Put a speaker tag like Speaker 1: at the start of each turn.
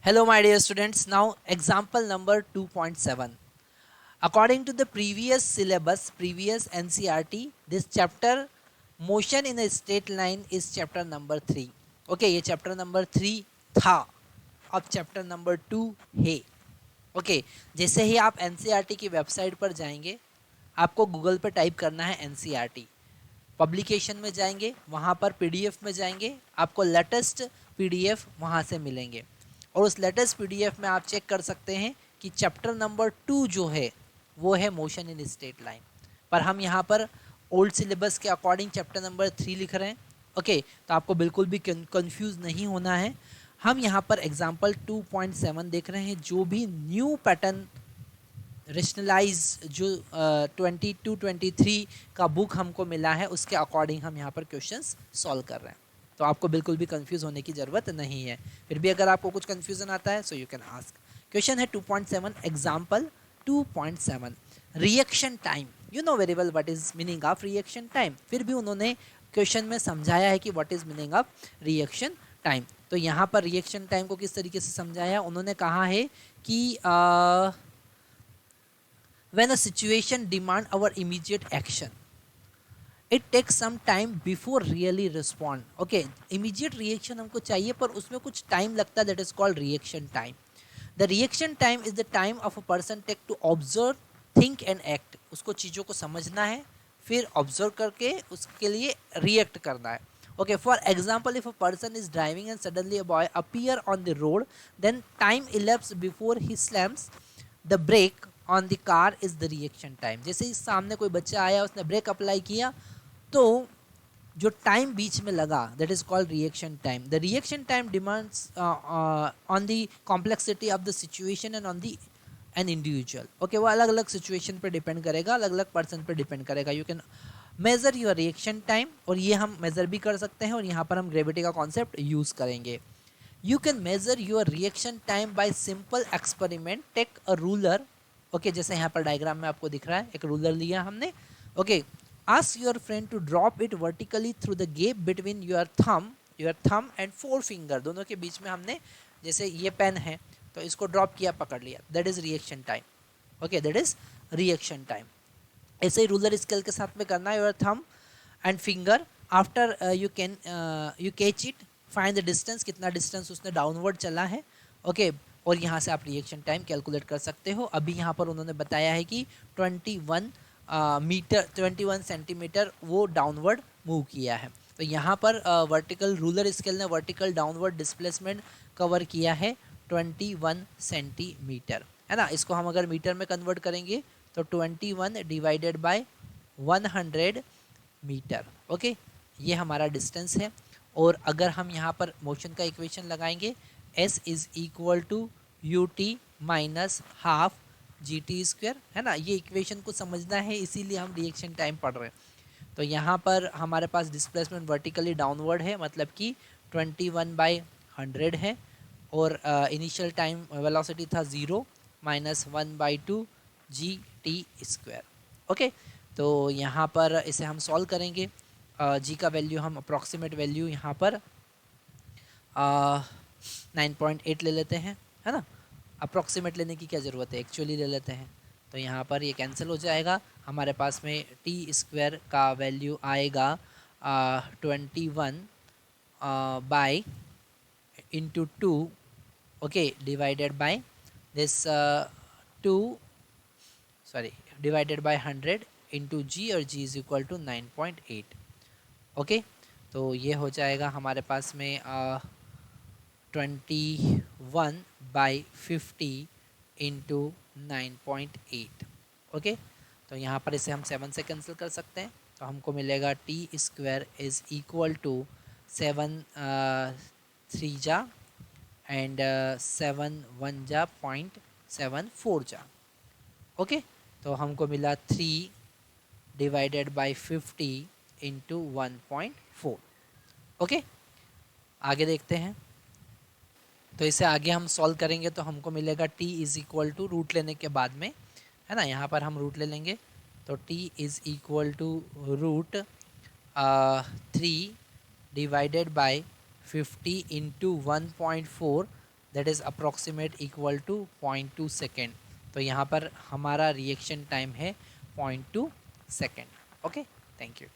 Speaker 1: Hello, my dear students. Now, example number 2.7. According to the previous syllabus, previous NCRT, this chapter motion in a straight line is chapter number 3. Okay, ये chapter number 3 था. अब chapter number 2 है. Okay जैसे ही आप NCERT की website पर जाएंगे, आपको गूगल पर टाइप करना है एनसीईआरटी, पब्लिकेशन में जाएंगे, वहाँ पर पीडीएफ में जाएंगे, आपको लेटेस्ट पीडीएफ वहाँ से मिलेंगे और उस लेटेस्ट पीडीएफ में आप चेक कर सकते हैं कि चैप्टर नंबर 2 जो है वो है मोशन इन स्ट्रेट लाइन, पर हम यहाँ पर ओल्ड सिलेबस के अकॉर्डिंग चैप्टर नंबर 3 लिख रहे हैं। ओके तो आपको बिल्कुल भी कंफ्यूज नहीं होना है। हम यहाँ पर एग्जाम्पल 2.7 देख रहे हैं, जो भी न्यू पैटर्न रेशनलाइज जो 22-23 का बुक हमको मिला है उसके अकॉर्डिंग हम यहाँ पर क्वेश्चंस सॉल्व कर रहे हैं, तो आपको बिल्कुल भी कंफ्यूज होने की ज़रूरत नहीं है। फिर भी अगर आपको कुछ कंफ्यूजन आता है so you can ask. Question है 2.7, example 2.7, reaction time. You know very well what is meaning of reaction time, फिर भी उन्होंने क्वेश्चन में समझाया है कि what is meaning of reaction time. तो यहाँ पर रिएक्शन टाइम को किस तरीके से समझाया, उन्होंने कहा है कि when a situation demand our immediate action, it takes some time before really respond. Okay, immediate reaction हमको चाहिए पर उसमें कुछ time लगता है, that is called reaction time. The reaction time is the time of a person take to observe, think and act. उसको चीज़ों को समझना है, फिर observe करके उसके लिए react करना है. Okay, for example, if a person is driving and suddenly a boy appear on the road, then time elapses before he slams the brake on the car is the reaction time. जैसे ही सामने कोई बच्चा आया, उसने break apply किया, तो जो time बीच में लगा that is called reaction time. The reaction time demands on the complexity of the situation and on the an individual. Okay, वो अलग अलग सिचुएशन पर डिपेंड करेगा, अलग अलग पर्सन पर डिपेंड करेगा। You can measure your reaction time, और ये हम मेजर भी कर सकते हैं, और यहाँ पर हम ग्रेविटी का कॉन्सेप्ट यूज करेंगे। You can measure your reaction time by simple experiment. Take a ruler. Okay जैसे यहाँ पर डायग्राम में आपको दिख रहा है, एक रूलर लिया हमने। Okay, ask your friend to drop it vertically through the gap between your thumb and 4 finger, दोनों के बीच में हमने, जैसे ये पेन है तो इसको ड्रॉप किया, पकड़ लिया, that is reaction time. Okay, that is reaction time. ऐसे ही रूलर स्केल के साथ में करना है, your thumb and finger, after you catch it, find the distance, कितना डिस्टेंस उसने डाउनवर्ड चला है। ओके, और यहाँ से आप रिएक्शन टाइम कैलकुलेट कर सकते हो। अभी यहाँ पर उन्होंने बताया है कि 21 सेंटीमीटर वो डाउनवर्ड मूव किया है। तो यहाँ पर वर्टिकल रूलर स्केल ने वर्टिकल डाउनवर्ड डिस्प्लेसमेंट कवर किया है 21 सेंटीमीटर, है ना। इसको हम अगर मीटर में कन्वर्ट करेंगे तो 21 डिवाइडेड बाय 100 मीटर। ओके, ये हमारा डिस्टेंस है। और अगर हम यहाँ पर मोशन का इक्वेशन लगाएंगे, s is equal to u t minus half g t square, है ना। ये इक्वेशन को समझना है, इसीलिए हम रिएक्शन टाइम पढ़ रहे हैं। तो यहाँ पर हमारे पास डिस्प्लेसमेंट वर्टिकली डाउनवर्ड है, मतलब कि 21/100 है, और इनिशियल टाइम वेलोसिटी था 0 माइनस 1/2 जी टी स्क्वेयर। ओके, तो यहाँ पर इसे हम सॉल्व करेंगे। जी का वैल्यू हम अप्रॉक्सीमेट वैल्यू यहाँ पर 9.8 ले लेते हैं, है ना। अप्रॉक्सीमेट लेने की क्या ज़रूरत है, एक्चुअली ले लेते हैं। तो यहाँ पर ये कैंसिल हो जाएगा, हमारे पास में टी स्क्वायर का वैल्यू आएगा 21 by into 2, okay, divided by this 2 sorry divided by 100 into g, और g is equal to 9.8। Okay, तो ये हो जाएगा हमारे पास में 21/50 इंटू 9.8। ओके, तो यहाँ पर इसे हम 7 से कैंसिल कर सकते हैं, तो हमको मिलेगा t square is equal to 7 3 जा एंड 7 1 जा 0.74 जा। ओके, तो हमको मिला 3 डिवाइडेड बाई 50 इंटू 1.4। ओके, आगे देखते हैं। तो इसे आगे हम सॉल्व करेंगे तो हमको मिलेगा t is equal to root लेने के बाद में, है ना, यहाँ पर हम रूट ले लेंगे, तो t is equal to root 3 divided by 50 into 1.4, that is approximate equal to 0.2 second. तो यहाँ पर हमारा रिएक्शन टाइम है 0.2 सेकेंड। Okay, thank you.